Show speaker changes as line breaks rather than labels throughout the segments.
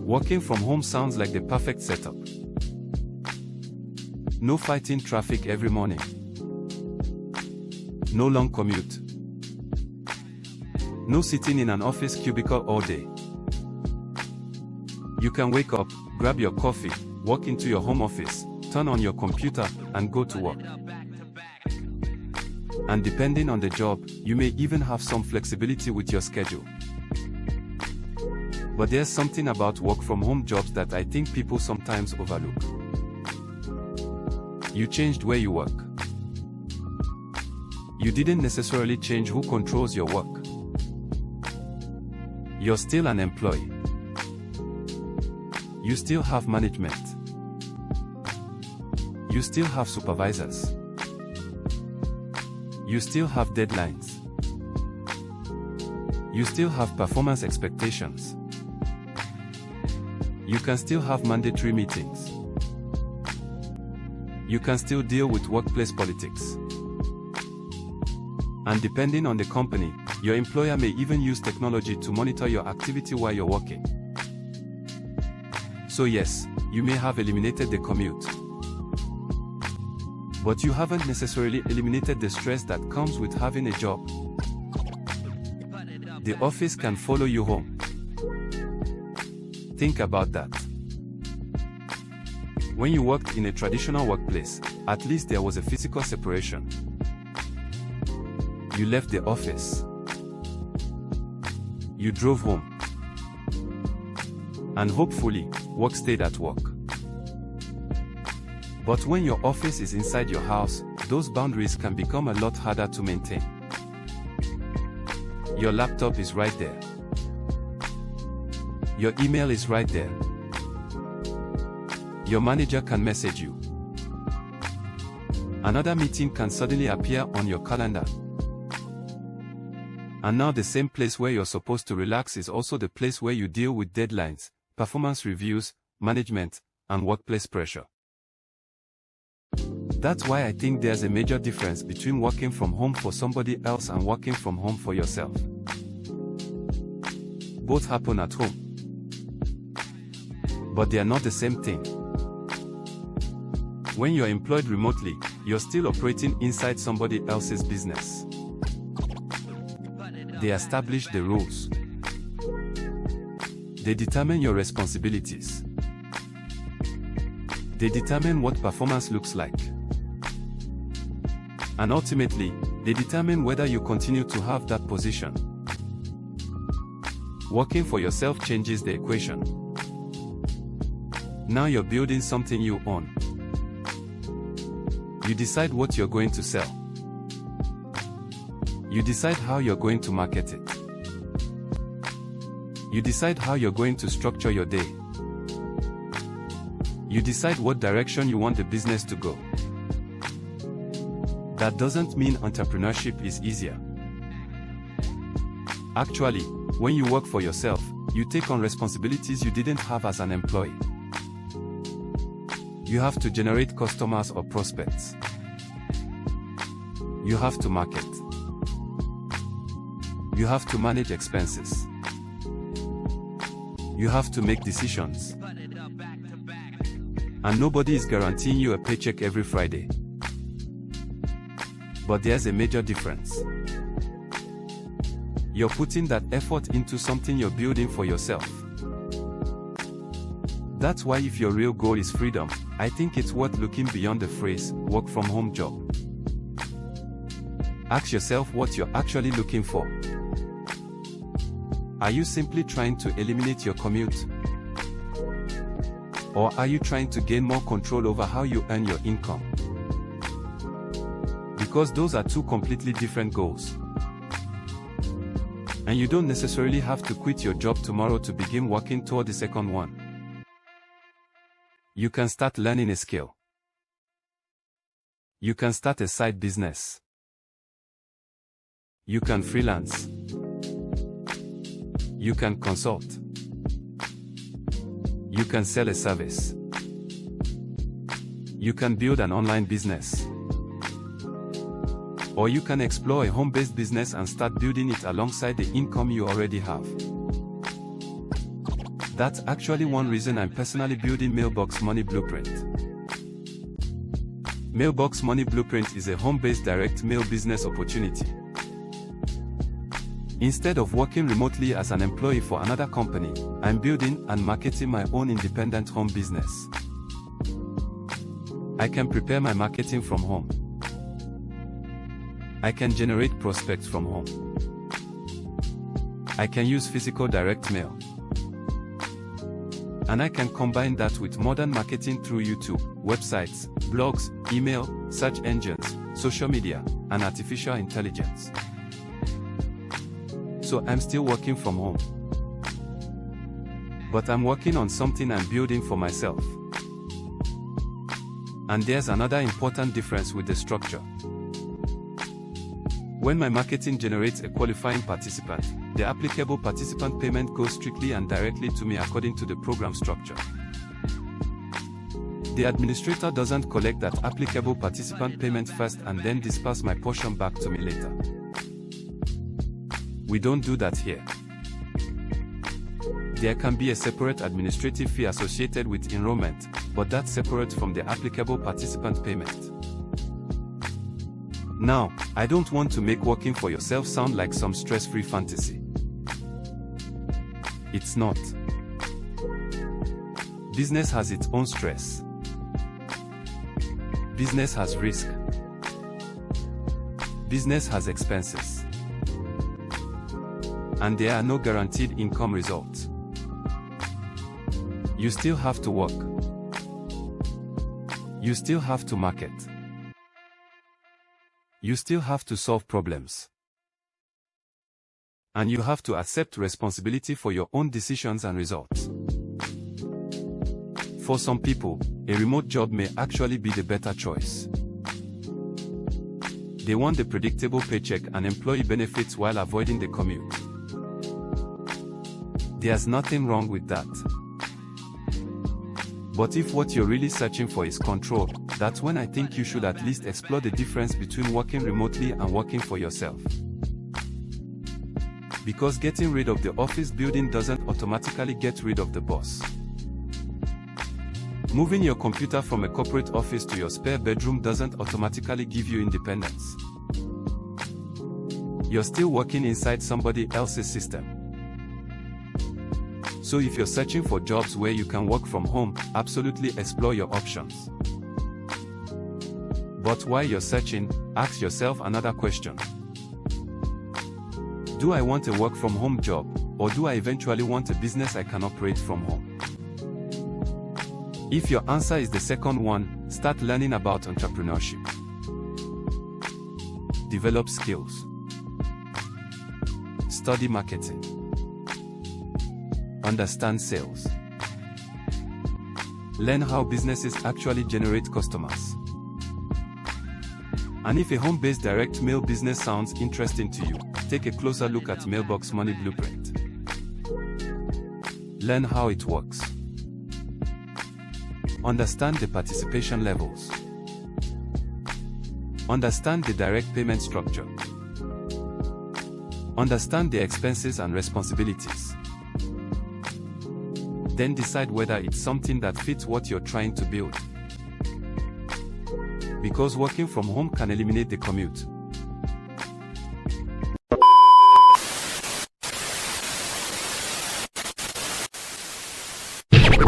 Working from home sounds like the perfect setup. No fighting traffic every morning. No long commute. No sitting in an office cubicle all day. You can wake up, grab your coffee, walk into your home office, turn on your computer, and go to work. And depending on the job, you may even have some flexibility with your schedule. But there's something about work-from-home jobs that I think people sometimes overlook. You changed where you work. You didn't necessarily change who controls your work. You're still an employee. You still have management. You still have supervisors. You still have deadlines. You still have performance expectations. You can still have mandatory meetings. You can still deal with workplace politics. And depending on the company, your employer may even use technology to monitor your activity while you're working. So yes, you may have eliminated the commute. But you haven't necessarily eliminated the stress that comes with having a job. The office can follow you home. Think about that. When you worked in a traditional workplace, at least there was a physical separation. You left the office. You drove home. And hopefully, work stayed at work. But when your office is inside your house, those boundaries can become a lot harder to maintain. Your laptop is right there. Your email is right there. Your manager can message you. Another meeting can suddenly appear on your calendar. And now the same place where you're supposed to relax is also the place where you deal with deadlines, performance reviews, management, and workplace pressure. That's why I think there's a major difference between working from home for somebody else and working from home for yourself. Both happen at home. But they are not the same thing. When you're employed remotely, you're still operating inside somebody else's business. They establish the rules. They determine your responsibilities. They determine what performance looks like. And ultimately, they determine whether you continue to have that position. Working for yourself changes the equation. Now you're building something you own. You decide what you're going to sell. You decide how you're going to market it. You decide how you're going to structure your day. You decide what direction you want the business to go. That doesn't mean entrepreneurship is easier. Actually, when you work for yourself, you take on responsibilities you didn't have as an employee. You have to generate customers or prospects. You have to market. You have to manage expenses. You have to make decisions. And nobody is guaranteeing you a paycheck every Friday. But there's a major difference. You're putting that effort into something you're building for yourself. That's why if your real goal is freedom, I think it's worth looking beyond the phrase, work from home job. Ask yourself what you're actually looking for. Are you simply trying to eliminate your commute? Or are you trying to gain more control over how you earn your income? Because those are two completely different goals. And you don't necessarily have to quit your job tomorrow to begin working toward the second one. You can start learning a skill. You can start a side business. You can freelance. You can consult. You can sell a service. You can build an online business. Or you can explore a home-based business and start building it alongside the income you already have. that's actually one reason I'm personally building Mailbox Money Blueprint. Mailbox Money Blueprint is a home-based direct mail business opportunity. Instead of working remotely as an employee for another company, I'm building and marketing my own independent home business. I can prepare my marketing from home. I can generate prospects from home. I can use physical direct mail. And I can combine that with modern marketing through YouTube, websites, blogs, email, search engines, social media, and artificial intelligence. So I'm still working from home. But I'm working on something I'm building for myself. And there's another important difference with the structure. When my marketing generates a qualifying participant, the applicable participant payment goes strictly and directly to me according to the program structure. The administrator doesn't collect that applicable participant payment first and then disperse my portion back to me later. We don't do that here. There can be a separate administrative fee associated with enrollment, but that's separate from the applicable participant payment. Now, I don't want to make working for yourself sound like some stress-free fantasy. It's not. Business has its own stress. Business has risk. Business has expenses. And there are no guaranteed income results. You still have to work. You still have to market. You still have to solve problems. And you have to accept responsibility for your own decisions and results. For some people, a remote job may actually be the better choice. They want the predictable paycheck and employee benefits while avoiding the commute. There's nothing wrong with that. But if what you're really searching for is control, that's when I think you should at least explore the difference between working remotely and working for yourself. Because getting rid of the office building doesn't automatically get rid of the boss. Moving your computer from a corporate office to your spare bedroom doesn't automatically give you independence. You're still working inside somebody else's system. So if you're searching for jobs where you can work from home, absolutely explore your options. But while you're searching, ask yourself another question. Do I want a work from home job, or do I eventually want a business I can operate from home? If your answer is the second one, start learning about entrepreneurship. Develop skills. Study marketing. Understand sales. Learn how businesses actually generate customers. And if a home-based direct mail business sounds interesting to you, take a closer look at Mailbox Money Blueprint. Learn how it works. Understand the participation levels. Understand the direct payment structure. Understand the expenses and responsibilities. Then decide whether it's something that fits what you're trying to build. Because working from home can eliminate the commute.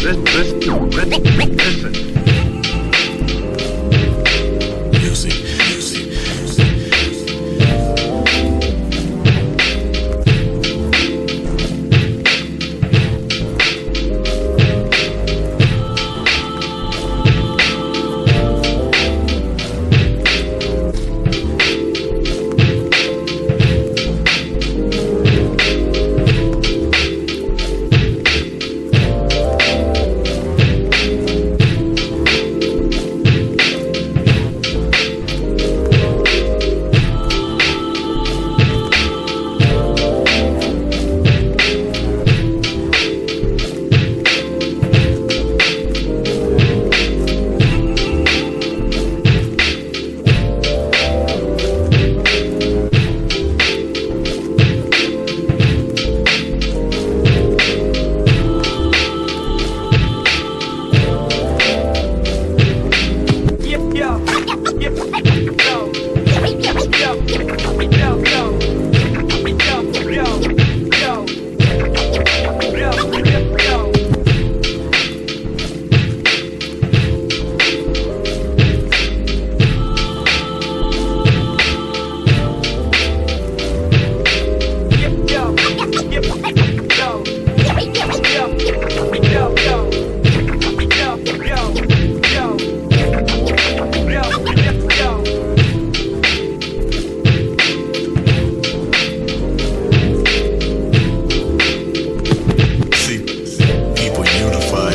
Listen. Music. unified